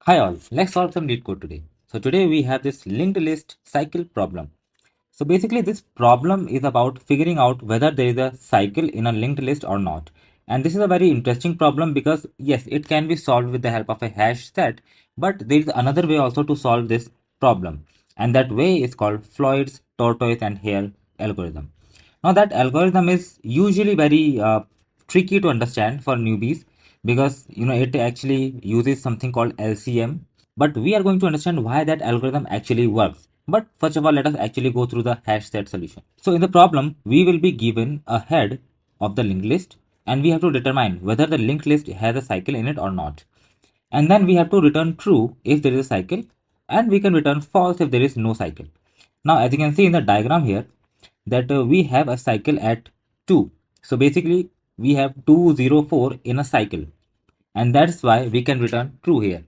Hi all, let's solve some LeetCode today. So today we have this linked list cycle problem. So basically this problem is about figuring out whether there is a cycle in a linked list or not. And this is a very interesting problem because yes, it can be solved with the help of a hash set, but there is another way also to solve this problem. And that way is called Floyd's Tortoise and Hare algorithm. Now that algorithm is usually very tricky to understand for newbies because it actually uses something called LCM. But we are going to understand why that algorithm actually works. But first of all, let us actually go through the hash set solution. So in the problem, we will be given a head of the linked list and we have to determine whether the linked list has a cycle in it or not. And then we have to return true if there is a cycle and we can return false if there is no cycle. Now as you can see in the diagram here that we have a cycle at 2. So basically we have 204 in a cycle and that's why we can return true here.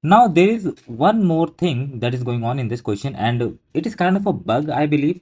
Now there is one more thing that is going on in this question and it is kind of a bug I believe.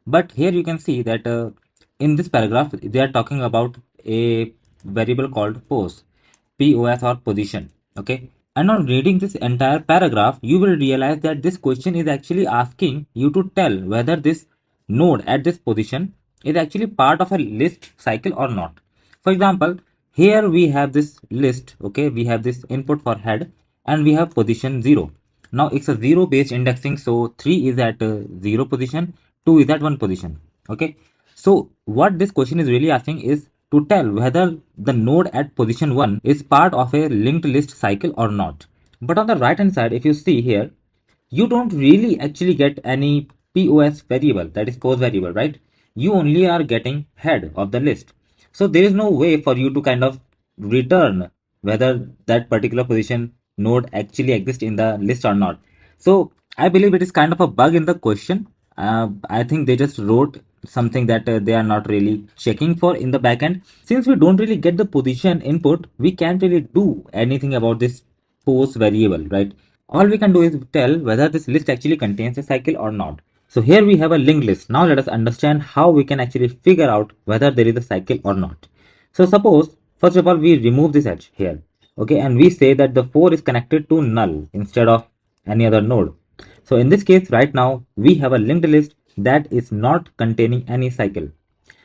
But here you can see that in this paragraph they are talking about a variable called POS or position. Okay. And on reading this entire paragraph, you will realize that this question is actually asking you to tell whether this node at this position is actually part of a list cycle or not. For example, here we have this list, okay, we have this input for head and we have position 0. Now it's a 0 based indexing, so 3 is at 0 position, 2 is at 1 position, okay. So what this question is really asking is to tell whether the node at position 1 is part of a linked list cycle or not. But on the right hand side, if you see here, you don't really actually get any POS variable, that is pose variable, right? You only are getting head of the list. So there is no way for you to kind of return whether that particular position node actually exists in the list or not. So I believe it is kind of a bug in the question. I think they just wrote something that they are not really checking for in the backend. Since we don't really get the position input, we can't really do anything about this post variable, right? All we can do is tell whether this list actually contains a cycle or not. So here we have a linked list. Now let us understand how we can actually figure out whether there is a cycle or not. So suppose, first of all, we remove this edge here. Okay, and we say that the 4 is connected to null instead of any other node. So in this case, right now, we have a linked list that is not containing any cycle.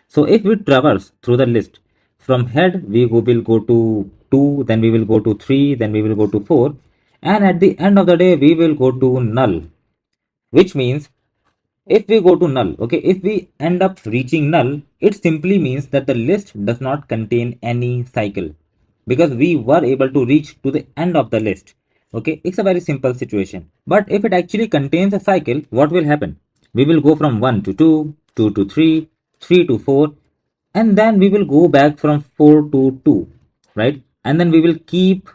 So if we traverse through the list, from head will go to 2, then we will go to 3, then we will go to 4, and at the end of the day we will go to null, which means if we go to null, okay, if we end up reaching null, it simply means that the list does not contain any cycle because we were able to reach to the end of the list. Okay, it's a very simple situation. But if it actually contains a cycle, what will happen? We will go from 1 to 2, 2 to 3, 3 to 4, and then we will go back from 4 to 2, right? And then we will keep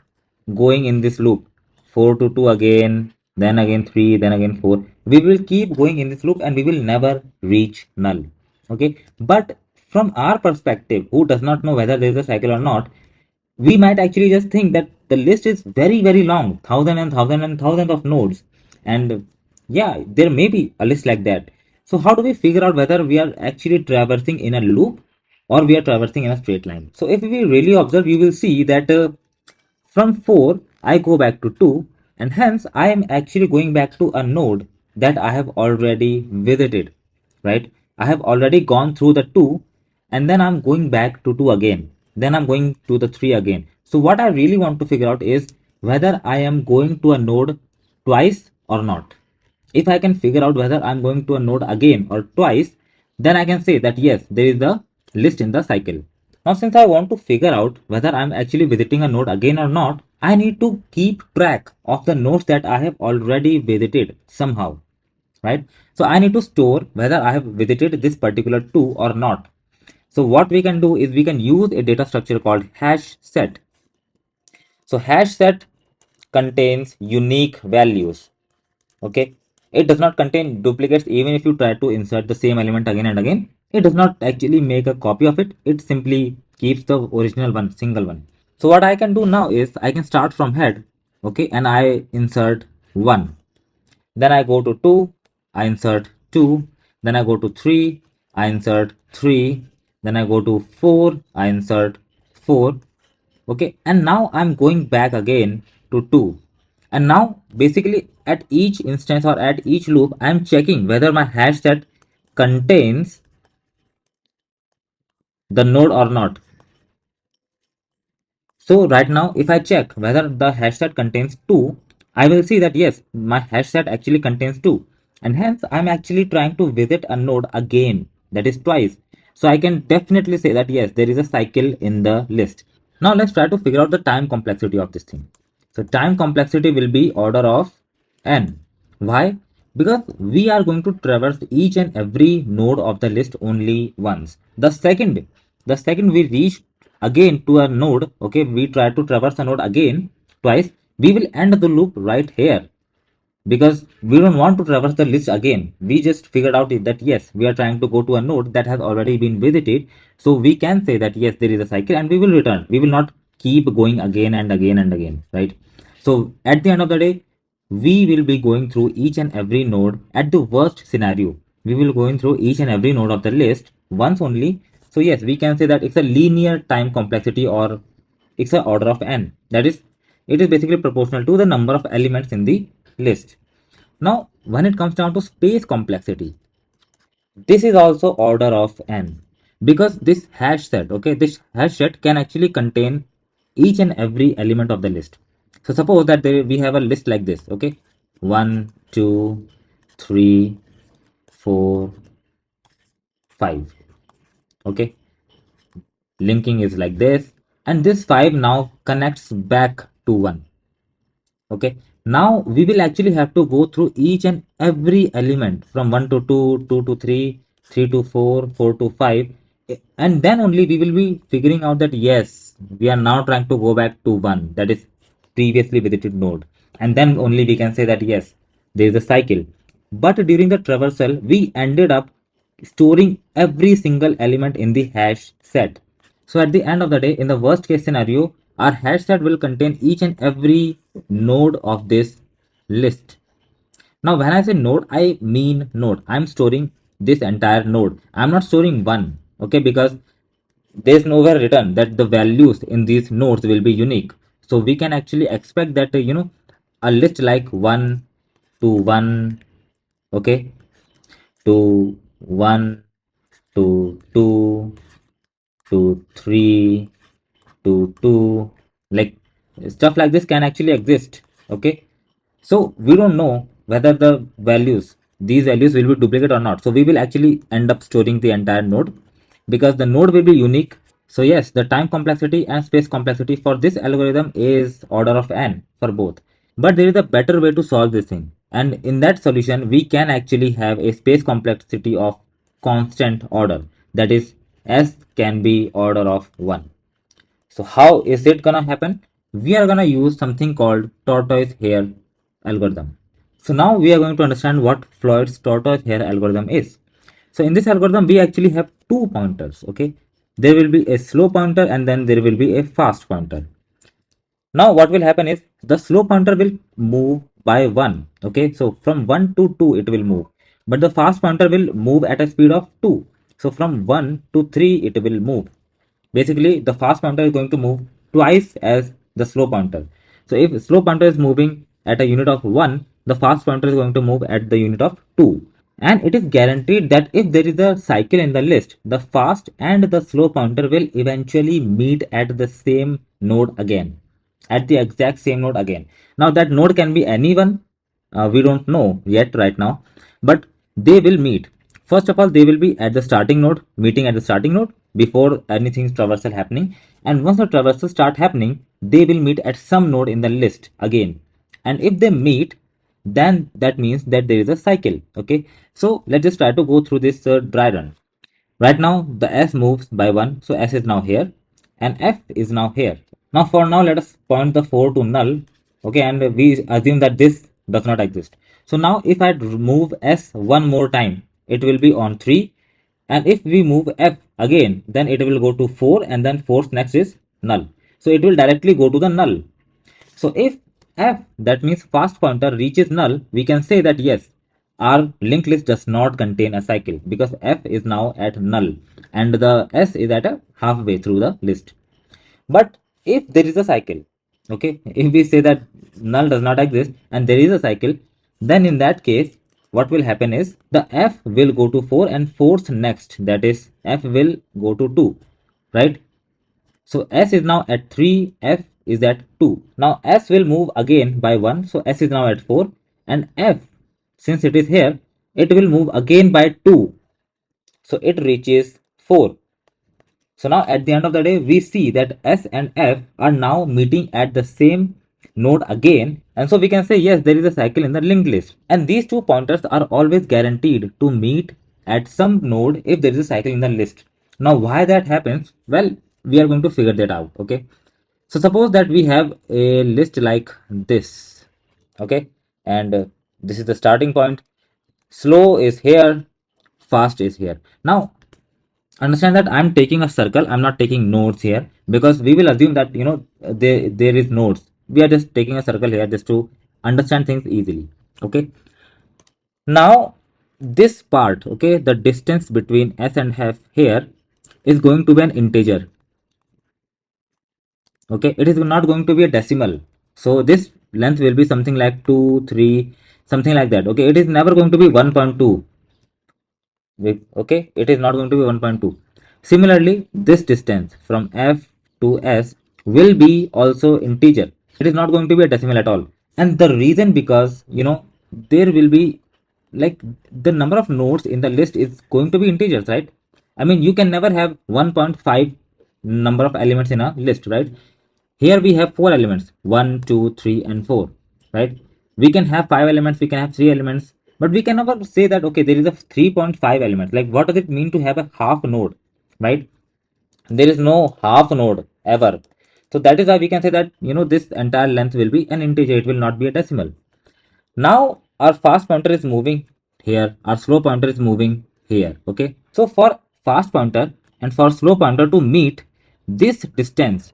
going in this loop, 4 to 2 again, then again 3, then again 4. We will keep going in this loop and we will never reach null. Okay, but from our perspective, who does not know whether there is a cycle or not, we might actually just think that the list is very very long, thousand and thousand and thousands of nodes, and yeah, there may be a list like that. So how do we figure out whether we are actually traversing in a loop or we are traversing in a straight line? So if we really observe, you will see that from 4 I go back to 2, and hence I am actually going back to a node that I have already visited, right? I have already gone through the 2 and then I'm going back to 2 again. Then I'm going to the 3 again. So what I really want to figure out is whether I am going to a node twice or not. If I can figure out whether I'm going to a node again or twice, then I can say that yes, there is a list in the cycle. Now, since I want to figure out whether I'm actually visiting a node again or not, I need to keep track of the nodes that I have already visited somehow, right? So I need to store whether I have visited this particular 2 or not. So what we can do is we can use a data structure called hash set. So hash set contains unique values. Okay, it does not contain duplicates. Even if you try to insert the same element again and again, it does not actually make a copy of it. It simply keeps the original one, single one. So what I can do now is I can start from head, okay, and I insert 1. Then I go to 2, I insert 2. Then I go to 3, I insert 3. Then I go to 4, I insert 4. Okay, and now I'm going back again to 2. And now basically at each instance or at each loop, I'm checking whether my hash set contains the node or not. So right now, if I check whether the hash set contains 2, I will see that yes, my hash set actually contains 2. And hence, I'm actually trying to visit a node again, that is twice. So I can definitely say that yes, there is a cycle in the list. Now let's try to figure out the time complexity of this thing. So time complexity will be order of n. Why? Because we are going to traverse each and every node of the list only once. The second we reach again to a node, okay, we try to traverse a node again twice, we will end the loop right here, because we don't want to traverse the list again. We just figured out that yes, we are trying to go to a node that has already been visited. So we can say that yes, there is a cycle and we will return. We will not keep going again and again and again, right? So at the end of the day, we will be going through each and every node. At the worst scenario, we will going through each and every node of the list once only. So yes, we can say that it's a linear time complexity, or it's an order of n. That is, it is basically proportional to the number of elements in the list. Now, when it comes down to space complexity, this is also order of n, because this hash set, okay, this hash set can actually contain each and every element of the list. So suppose that we have a list like this, okay, 1, 2, 3, 4, 5, okay, linking is like this, and this 5 now connects back to 1. Okay, now we will actually have to go through each and every element from 1 to 2, 2 to 3, 3 to 4, 4 to 5, and then only we will be figuring out that yes, we are now trying to go back to 1, that is previously visited node, and then only we can say that yes, there is a cycle. But during the traversal, we ended up storing every single element in the hash set. So at the end of the day, in the worst case scenario, our hash set will contain each and every node of this list. Now, when I say node, I mean node. I'm storing this entire node. I'm not storing one, okay, because there's nowhere written that the values in these nodes will be unique. So we can actually expect that, a list like 1 to 1, okay, to 1 to 2 to 3 to 2, like stuff like this can actually exist, okay. So we don't know whether these values will be duplicate or not, so we will actually end up storing the entire node because the node will be unique. So yes, the time complexity and space complexity for this algorithm is order of n for both. But there is a better way to solve this thing, and in that solution we can actually have a space complexity of constant order, that is s can be order of 1. So how is it gonna happen? We are gonna use something called tortoise hare algorithm. So now we are going to understand what Floyd's tortoise hare algorithm is. So in this algorithm, we actually have two pointers. Okay, there will be a slow pointer and then there will be a fast pointer. Now what will happen is the slow pointer will move by 1. Okay, so from 1 to 2 it will move, but the fast pointer will move at a speed of 2. So from 1 to 3 it will move. Basically, the fast pointer is going to move twice as the slow pointer. So if slow pointer is moving at a unit of 1, the fast pointer is going to move at the unit of 2. And it is guaranteed that if there is a cycle in the list, the fast and the slow pointer will eventually meet at the same node again, at the exact same node again. Now that node can be anyone, we don't know yet right now, but they will meet. First of all, they will be at the starting node, meeting at the starting node before anything traversal happening. And once the traversal start happening, they will meet at some node in the list again. And if they meet, then that means that there is a cycle. Okay, so let's just try to go through this dry run. Right now the s moves by 1, so s is now here and f is now here. Now for now let us point the 4 to null, okay, and we assume that this does not exist. So now if I move s one more time, it will be on 3, and if we move f again, then it will go to 4, and then 4's next is null. So it will directly go to the null. So if f, that means fast pointer, reaches null, we can say that yes, our linked list does not contain a cycle because f is now at null and the s is at a halfway through the list. But if there is a cycle, Okay, if we say that null does not exist and there is a cycle, then in that case, what will happen is the f will go to 4 and fourth next, that is f will go to 2, right? So s is now at 3, f is at 2. Now s will move again by 1, so s is now at 4, and f, since it is here, it will move again by 2, so it reaches 4. So now at the end of the day, we see that S and F are now meeting at the same node again. And so we can say, yes, there is a cycle in the linked list. And these two pointers are always guaranteed to meet at some node if there is a cycle in the list. Now, why that happens? Well, we are going to figure that out. Okay. So suppose that we have a list like this. Okay. And this is the starting point. Slow is here, fast is here. Now, understand that I'm taking a circle, I'm not taking nodes here, because we will assume that there is nodes. We are just taking a circle here just to understand things easily. Okay, now this part, okay, the distance between s and f here is going to be an integer. Okay, it is not going to be a decimal, so this length will be something like 2 3, something like that. Okay, it is never going to be 1.2. Okay, it is not going to be 1.2. Similarly, this distance from f to s will be also integer. It is not going to be a decimal at all. And the reason, because there will be, like, the number of nodes in the list is going to be integers, right? I mean, you can never have 1.5 number of elements in a list, right? Here we have 4 elements, 1, 2, 3, and 4, right? We can have 5 elements, we can have 3 elements, but we can never say that, okay, there is a 3.5 elements. Like, what does it mean to have a half node, right? There is no half node ever. So that is why we can say that, this entire length will be an integer, it will not be a decimal. Now our fast pointer is moving here, our slow pointer is moving here. Okay, so for fast pointer and for slow pointer to meet, this distance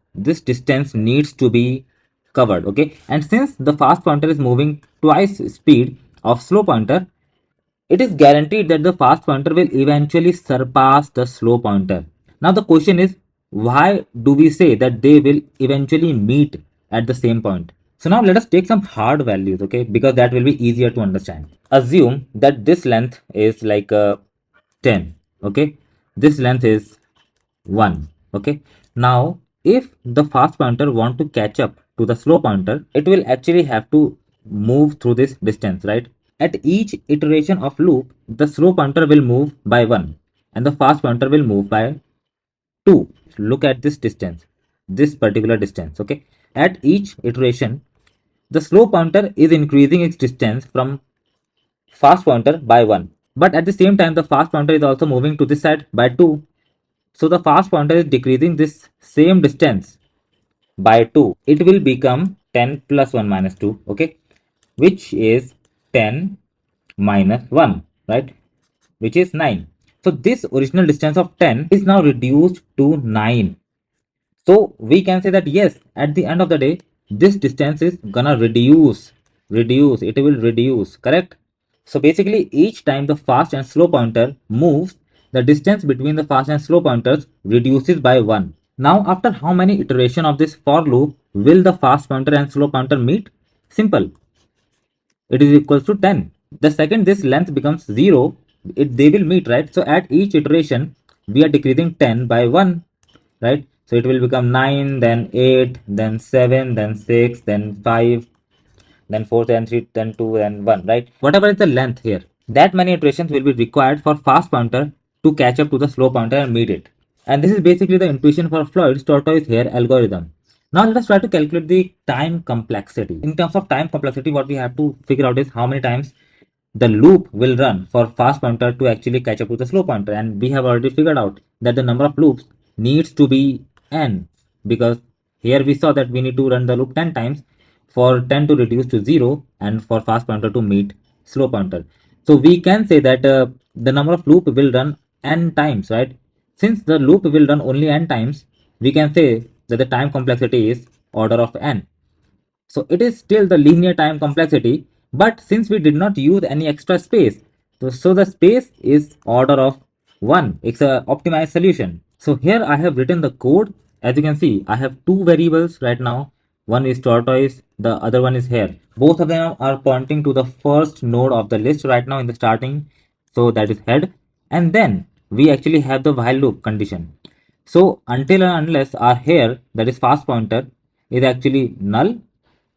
needs to be covered. Okay, and since the fast pointer is moving twice speed of slow pointer, it is guaranteed that the fast pointer will eventually surpass the slow pointer. Now the question is, why do we say that they will eventually meet at the same point? So now let us take some hard values, okay, because that will be easier to understand. Assume that this length is like 10, okay, this length is 1, okay. Now if the fast pointer want to catch up to the slow pointer, it will actually have to move through this distance, right? At each iteration of loop, the slow pointer will move by 1 and the fast pointer will move by 2. Look at this distance, this particular distance, okay. At each iteration, the slow pointer is increasing its distance from fast pointer by 1, but at the same time the fast pointer is also moving to this side by 2. So the fast pointer is decreasing this same distance by 2. It will become 10 plus 1 minus 2, okay, which is 10 minus 1, right, which is 9. So this original distance of 10 is now reduced to 9. So we can say that yes, at the end of the day, this distance is gonna reduce, it will reduce, correct? So basically, each time the fast and slow pointer moves, the distance between the fast and slow pointers reduces by 1. Now, after how many iteration of this for loop will the fast pointer and slow pointer meet? Simple. It is equals to 10. The second this length becomes 0, they will meet, right? So at each iteration, we are decreasing 10 by 1, right? So it will become 9, then 8, then 7, then 6, then 5, then 4, then 3, then 2, then 1, right? Whatever is the length here, that many iterations will be required for fast pointer to catch up to the slow pointer and meet it. And this is basically the intuition for Floyd's tortoise hare algorithm. Now let us try to calculate the time complexity. In terms of time complexity, what we have to figure out is how many times the loop will run for fast pointer to actually catch up to the slow pointer. And we have already figured out that the number of loops needs to be n, because here we saw that we need to run the loop 10 times for 10 to reduce to 0 and for fast pointer to meet slow pointer. So we can say that the number of loop will run n times, right? Since the loop will run only n times, we can say that the time complexity is order of n. So it is still the linear time complexity, but since we did not use any extra space, so the space is order of 1. It's a optimized solution. So here I have written the code. As you can see, I have two variables right now. one is tortoise, the other one is hare. Both of them are pointing to the first node of the list right now in the starting, so that is head. And then we actually have the while loop condition. So until and unless our hare, that is fast pointer, is actually null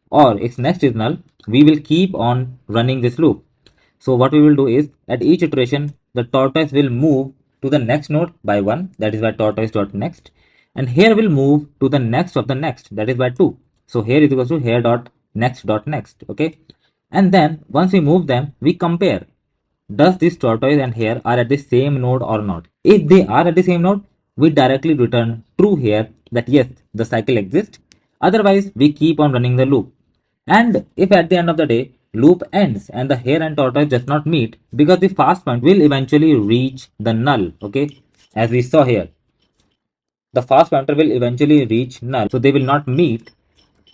or its next is null, we will keep on running this loop. So what we will do is at each iteration, the tortoise will move to the next node by 1, that is by tortoise.next, and here will move to the next of the next, that is by 2. So here is equals to here.next.next. Okay. And then once we move them, we compare. Does this tortoise and hare are at the same node or not? If they are at the same node, we directly return true here that yes, the cycle exists. Otherwise, we keep on running the loop. And if at the end of the day, loop ends and the hare and tortoise does not meet, because the fast point will eventually reach the null. Okay, as we saw here, the fast pointer will eventually reach null, so they will not meet.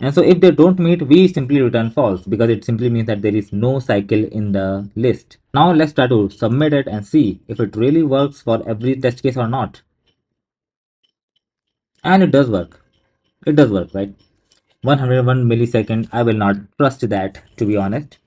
And so if they don't meet, we simply return false, because it simply means that there is no cycle in the list. Now let's try to submit it and see if it really works for every test case or not. And it does work. It does work, right? 101 millisecond, I will not trust that, to be honest.